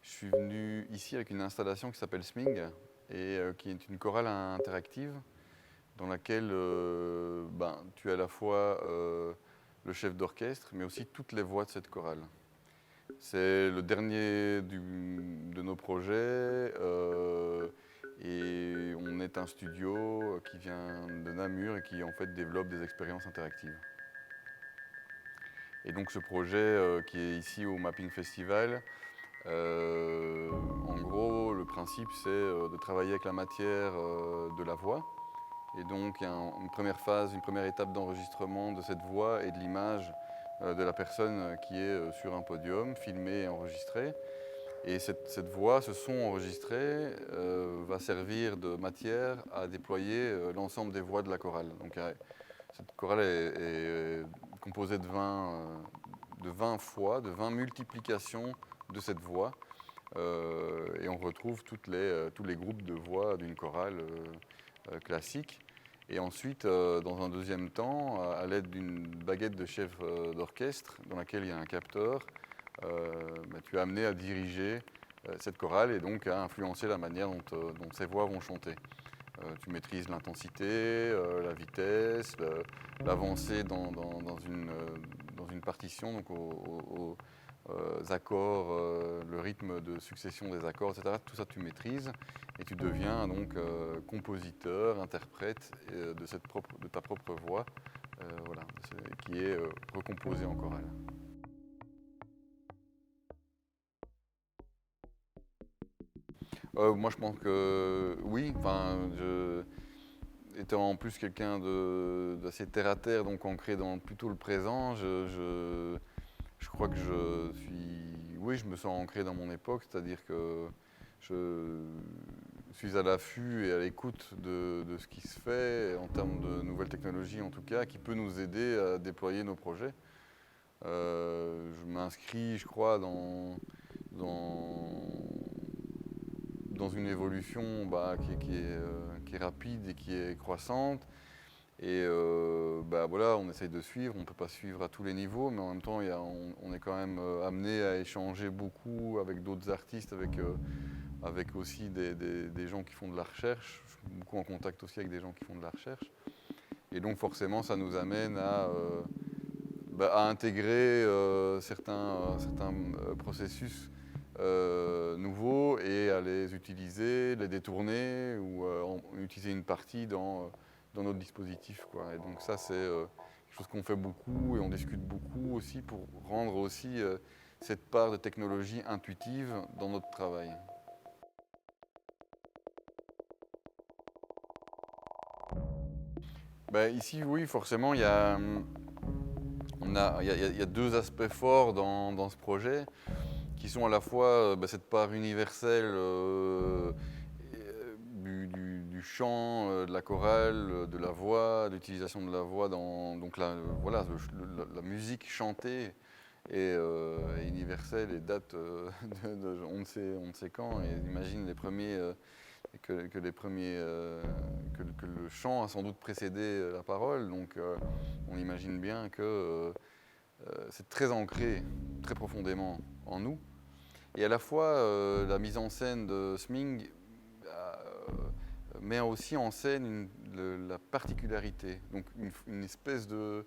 Je suis venu ici avec une installation qui s'appelle Sming et qui est une chorale interactive dans laquelle tu es à la fois le chef d'orchestre mais aussi toutes les voix de cette chorale. C'est le dernier de nos projets et on est un studio qui vient de Namur et qui en fait développe des expériences interactives. Et donc ce projet qui est ici au Mapping Festival, en gros le principe c'est de travailler avec la matière de la voix. Et donc il y a une première phase, une première étape d'enregistrement de cette voix et de l'image de la personne qui est sur un podium, filmée et enregistrée. Et cette voix, ce son enregistré, va servir de matière à déployer l'ensemble des voix de la chorale. Donc cette chorale est composée de 20 fois, de 20 multiplications de cette voix. Et on retrouve tous les groupes de voix d'une chorale classique. Et ensuite, dans un deuxième temps, à l'aide d'une baguette de chef d'orchestre dans laquelle il y a un capteur, tu es amené à diriger cette chorale et donc à influencer la manière dont ces voix vont chanter. Tu maîtrises l'intensité, la vitesse, l'avancée dans une partition, donc aux accords, le rythme de succession des accords, etc. Tout ça tu maîtrises et tu deviens donc compositeur, interprète de ta propre voix, voilà, qui est recomposée en chorale. Moi je pense que oui, étant en plus quelqu'un d'assez terre à terre, donc ancré dans plutôt le présent, je crois que je me sens ancré dans mon époque, c'est-à-dire que je suis à l'affût et à l'écoute de ce qui se fait en termes de nouvelles technologies en tout cas, qui peut nous aider à déployer nos projets. Je m'inscris, je crois, dans une évolution qui est rapide et qui est croissante. Et voilà, on essaye de suivre, on ne peut pas suivre à tous les niveaux, mais en même temps, on est quand même amené à échanger beaucoup avec d'autres artistes, avec aussi des gens qui font de la recherche. Je suis beaucoup en contact aussi avec des gens qui font de la recherche. Et donc forcément, ça nous amène à intégrer certains processus nouveaux et à les utiliser, les détourner ou utiliser une partie dans notre dispositif, quoi. Et donc ça, c'est quelque chose qu'on fait beaucoup et on discute beaucoup aussi pour rendre aussi cette part de technologie intuitive dans notre travail. Ici, oui, forcément, il y a deux aspects forts dans ce projet qui sont à la fois cette part universelle du chant, de la chorale, de la voix, l'utilisation de la voix dans donc la la musique chantée est universelle et date on ne sait quand. Et imagine les premiers que le chant a sans doute précédé la parole. Donc on imagine bien que c'est très ancré, très profondément en nous. Et à la fois, la mise en scène de Sming met aussi en scène la particularité, donc une espèce de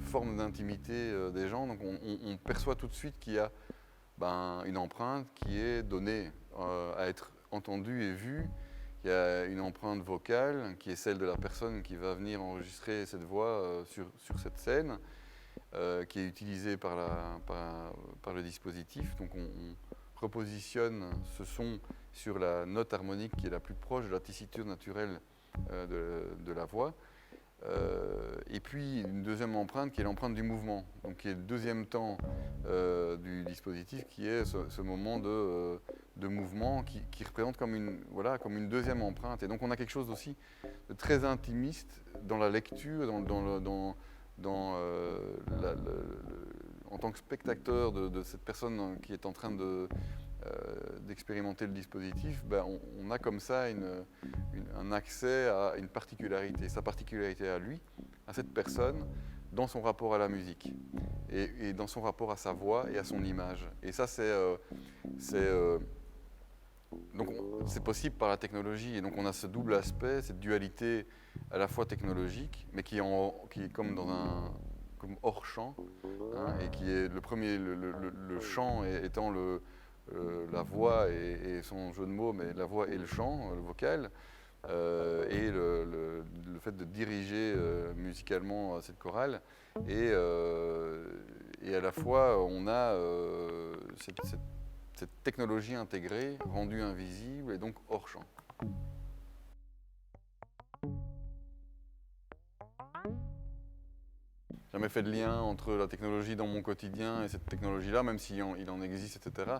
forme d'intimité des gens. Donc on perçoit tout de suite qu'il y a une empreinte qui est donnée à être entendue et vue. Il y a une empreinte vocale qui est celle de la personne qui va venir enregistrer cette voix sur cette scène. Qui est utilisé par le dispositif. Donc on repositionne ce son sur la note harmonique qui est la plus proche de la tessiture naturelle de la voix. Et puis une deuxième empreinte qui est l'empreinte du mouvement, donc qui est le deuxième temps du dispositif, qui est ce moment de mouvement qui représente comme une deuxième empreinte. Et donc on a quelque chose aussi de très intimiste dans la lecture, en tant que spectateur de cette personne qui est en train d'expérimenter le dispositif, on a comme ça un accès à une particularité, sa particularité à lui, à cette personne, dans son rapport à la musique et dans son rapport à sa voix et à son image. Et ça, c'est Donc c'est possible par la technologie, et donc on a ce double aspect, cette dualité à la fois technologique, mais qui est comme comme hors champ, hein, et qui est le premier, le chant étant la voix et son jeu de mots, mais la voix et le chant, le vocal, et le fait de diriger musicalement cette chorale, et à la fois on a cette technologie intégrée, rendue invisible et donc hors champ. Jamais fait de lien entre la technologie dans mon quotidien et cette technologie-là, même s'il en existe, etc.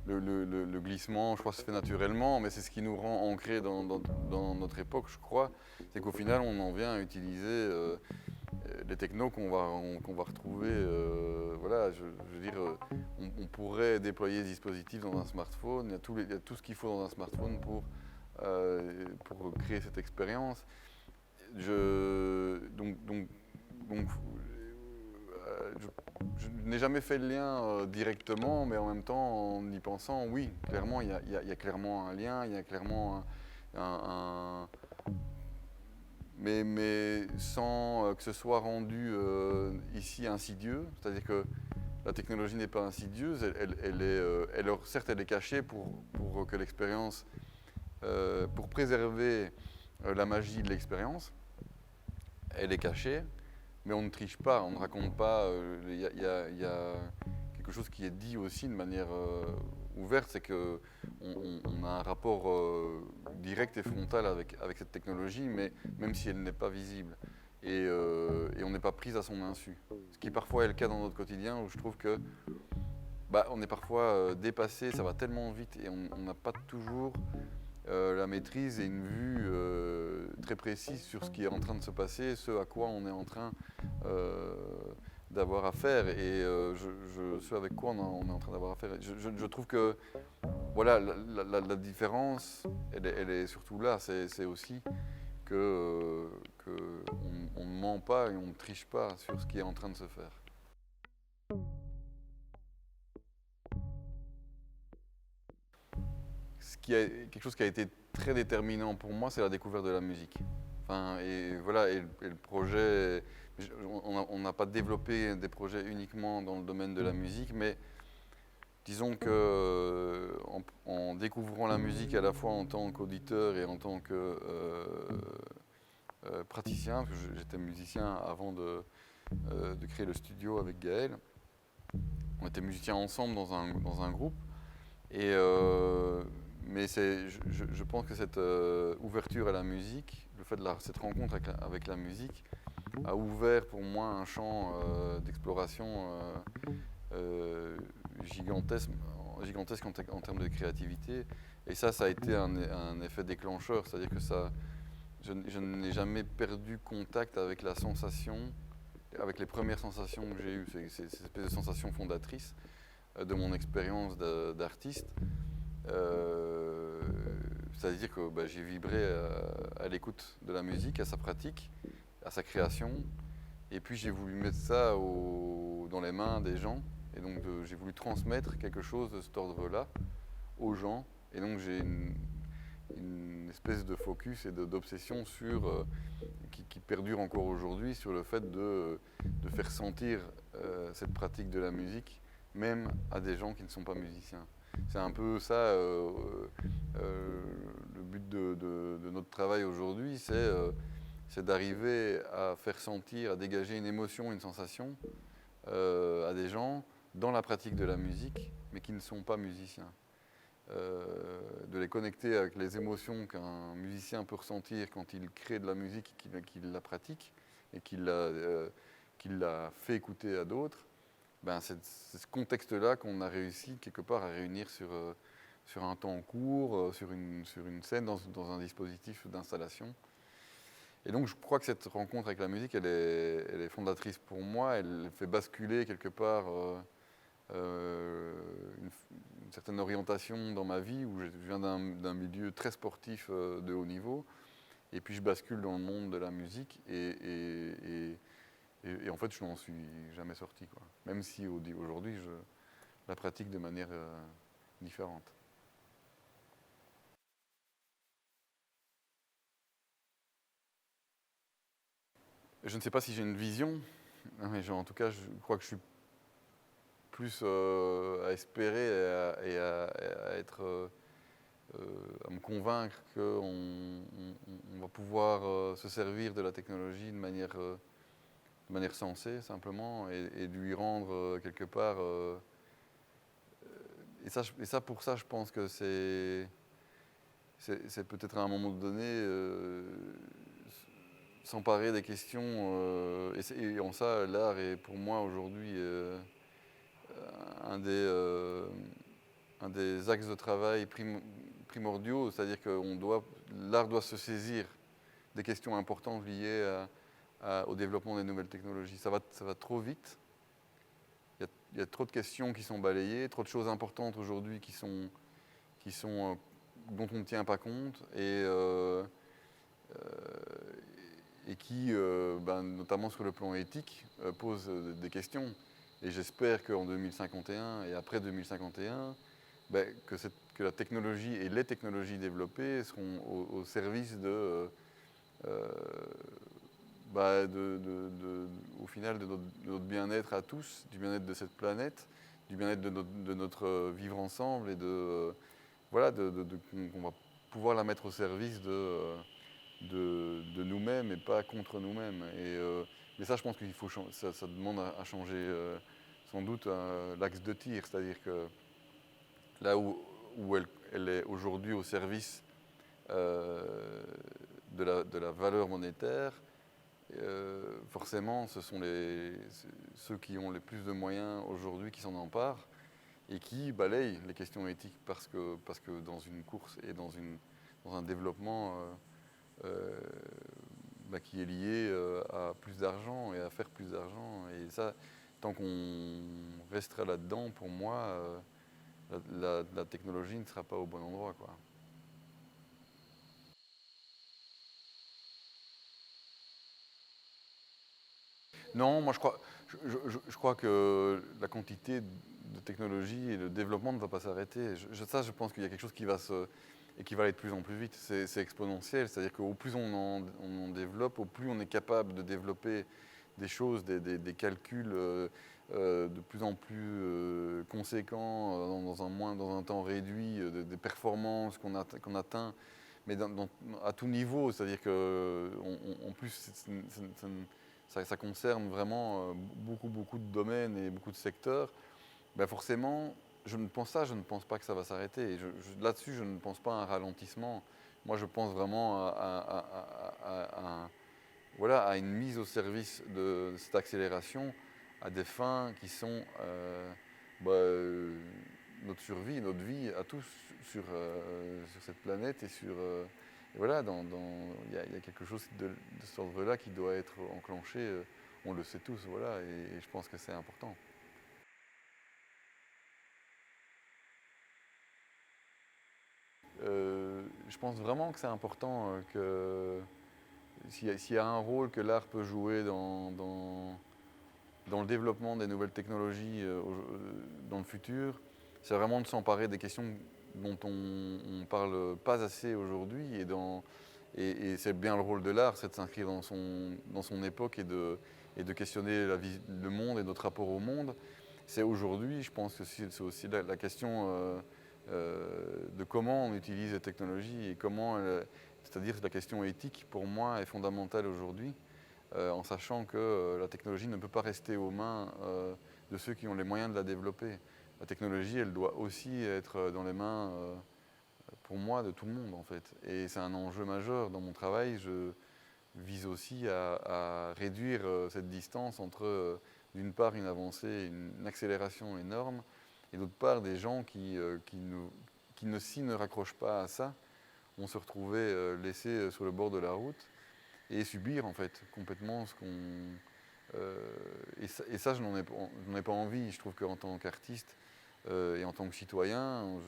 Le glissement, je crois, se fait naturellement, mais c'est ce qui nous rend ancrés dans notre époque, je crois. C'est qu'au final, on en vient à utiliser les technos qu'on va retrouver. Voilà, je veux dire, on pourrait déployer des dispositifs dans un smartphone. Il y a tout ce qu'il faut dans un smartphone pour créer cette expérience. Je n'ai jamais fait le lien directement, mais en même temps, en y pensant, oui, clairement, il y a clairement un lien, il y a clairement mais sans que ce soit rendu ici insidieux. C'est-à-dire que la technologie n'est pas insidieuse, certes elle est cachée pour que l'expérience, pour préserver la magie de l'expérience, elle est cachée, mais on ne triche pas, on ne raconte pas. Il y a quelque chose qui est dit aussi de manière ouverte, c'est qu'on a un rapport direct et frontal avec cette technologie, mais même si elle n'est pas visible. Et on n'est pas pris à son insu. Ce qui parfois est le cas dans notre quotidien, où je trouve que on est parfois dépassé, ça va tellement vite et on n'a pas toujours la maîtrise et une vue très précise sur ce qui est en train de se passer, ce à quoi on est en train d'avoir affaire, et ce avec quoi on est en train d'avoir affaire. Je trouve que voilà, la différence, elle est surtout là, c'est aussi qu'on ne ment pas et on ne triche pas sur ce qui est en train de se faire. Quelque chose qui a été très déterminant pour moi, c'est la découverte de la musique. Enfin, et voilà, et le projet, on n'a pas développé des projets uniquement dans le domaine de la musique, mais disons que en découvrant la musique à la fois en tant qu'auditeur et en tant que praticien, parce que j'étais musicien avant de créer le studio avec Gaël, on était musiciens ensemble dans un groupe, et mais je pense que cette ouverture à la musique, le fait de cette rencontre avec la musique, a ouvert pour moi un champ d'exploration gigantesque en termes de créativité. Et ça a été un effet déclencheur, c'est-à-dire que je n'ai jamais perdu contact avec la sensation, avec les premières sensations que j'ai eues, ces espèces de sensations fondatrices de mon expérience d'artiste. C'est-à-dire que j'ai vibré à l'écoute de la musique, à sa pratique, à sa création, et puis j'ai voulu mettre ça dans les mains des gens, et donc j'ai voulu transmettre quelque chose de cet ordre-là aux gens, et donc j'ai une espèce de focus et d'obsession qui perdure encore aujourd'hui sur le fait de faire sentir cette pratique de la musique même à des gens qui ne sont pas musiciens. C'est un peu ça le but de notre travail aujourd'hui, c'est d'arriver à faire sentir, à dégager une émotion, une sensation à des gens dans la pratique de la musique, mais qui ne sont pas musiciens. De les connecter avec les émotions qu'un musicien peut ressentir quand il crée de la musique, qu'il la pratique et qu'il la fait écouter à d'autres. C'est ce contexte-là qu'on a réussi quelque part à réunir sur un temps court, sur une scène, dans un dispositif d'installation. Et donc je crois que cette rencontre avec la musique, elle est fondatrice pour moi, elle fait basculer quelque part une certaine orientation dans ma vie, où je viens d'un milieu très sportif de haut niveau, et puis je bascule dans le monde de la musique, et en fait je n'en suis jamais sorti, quoi. Même si aujourd'hui je la pratique de manière différentes. Je ne sais pas si j'ai une vision, mais en tout cas, je crois que je suis plus à espérer et à être, à me convaincre qu'on va pouvoir se servir de la technologie de manière sensée, simplement, et de lui rendre quelque part. Et ça, pour ça, je pense que c'est peut-être à un moment donné s'emparer des questions. Et en ça, l'art est pour moi aujourd'hui un un des axes de travail primordiaux, c'est-à-dire que l'art doit se saisir des questions importantes liées au développement des nouvelles technologies. Ça va trop vite. Il y a trop de questions qui sont balayées, trop de choses importantes aujourd'hui dont on ne tient pas compte et qui, notamment sur le plan éthique, posent des questions. Et j'espère qu'en 2051 et après 2051, que la technologie et les technologies développées seront au service au final de notre bien-être à tous, du bien-être de cette planète, du bien-être de notre vivre ensemble et qu'on va pouvoir la mettre au service de nous-mêmes et pas contre nous-mêmes. Mais ça, je pense qu'il faut ça demande à changer sans doute l'axe de tir, c'est-à-dire que là où elle est aujourd'hui au service de la valeur monétaire, forcément, ce sont ceux qui ont les plus de moyens aujourd'hui qui s'en emparent et qui balayent les questions éthiques parce que dans une course et dans un développement qui est lié à plus d'argent et à faire plus d'argent. Et ça, tant qu'on restera là-dedans, pour moi, la technologie ne sera pas au bon endroit, quoi. Non, moi je crois que la quantité de technologie et de développement ne va pas s'arrêter. Ça, je pense qu'il y a quelque chose qui va aller de plus en plus vite. C'est exponentiel, c'est-à-dire qu'au plus on en développe, au plus on est capable de développer des choses, des calculs de plus en plus conséquents dans un temps réduit, des performances qu'on atteint, mais à tout niveau. C'est-à-dire qu'en plus, ça concerne vraiment beaucoup de domaines et beaucoup de secteurs. Ben forcément, je ne pense pas que ça va s'arrêter. Là-dessus, je ne pense pas à un ralentissement. Moi, je pense vraiment voilà, à une mise au service de cette accélération à des fins qui sont notre survie, notre vie à tous sur cette planète et voilà, il y a quelque chose de cet ordre-là qui doit être enclenché, on le sait tous, voilà, et je pense que c'est important. Je pense vraiment que c'est important s'il y a un rôle que l'art peut jouer dans le développement des nouvelles technologies dans le futur, c'est vraiment de s'emparer des questions dont on ne parle pas assez aujourd'hui. Et c'est bien le rôle de l'art, c'est de s'inscrire dans son époque et de questionner le monde et notre rapport au monde. C'est aujourd'hui, je pense que c'est aussi la question de comment on utilise les technologies et c'est-à-dire la question éthique, pour moi, est fondamentale aujourd'hui en sachant que la technologie ne peut pas rester aux mains de ceux qui ont les moyens de la développer. La technologie, elle doit aussi être dans les mains, pour moi, de tout le monde en fait. Et c'est un enjeu majeur. Dans mon travail, je vise aussi à réduire cette distance entre, d'une part, une avancée, une accélération énorme, et d'autre part, des gens s'ils ne raccrochent pas à ça, vont se retrouver laissés sur le bord de la route et subir en fait complètement ce qu'on. Et ça, je n'en ai pas envie. Je trouve qu'en tant qu'artiste et en tant que citoyen,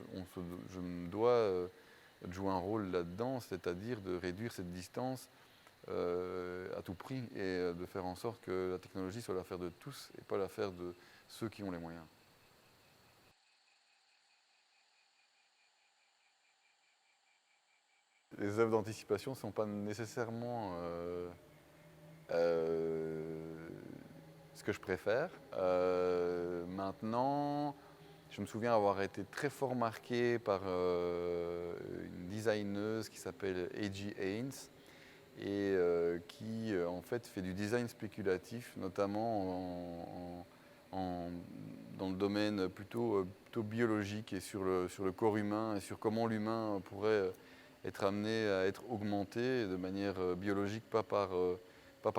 je me dois de jouer un rôle là-dedans, c'est-à-dire de réduire cette distance à tout prix et de faire en sorte que la technologie soit l'affaire de tous et pas l'affaire de ceux qui ont les moyens. les œuvres d'anticipation ne sont pas nécessairement ce que je préfère. Maintenant, je me souviens avoir été très fort marqué par une designeuse qui s'appelle A.G. Haynes et qui en fait fait du design spéculatif, notamment dans le domaine plutôt biologique et sur le corps humain et sur comment l'humain pourrait être amené à être augmenté de manière biologique, pas par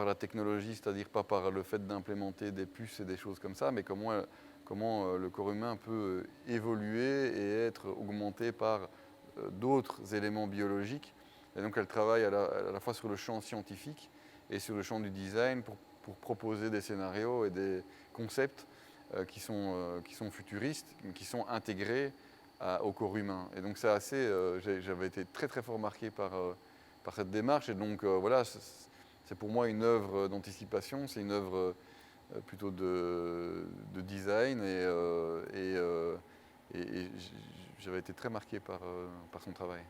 la technologie, c'est-à-dire pas par le fait d'implémenter des puces et des choses comme ça, mais comment le corps humain peut évoluer et être augmenté par d'autres éléments biologiques. Et donc elle travaille à la fois sur le champ scientifique et sur le champ du design pour proposer des scénarios et des concepts qui sont futuristes, qui sont intégrés au corps humain. Et donc j'avais été très très fort marqué par cette démarche. Et donc voilà, c'est pour moi une œuvre d'anticipation, c'est une œuvre plutôt de design et j'avais été très marqué par son travail.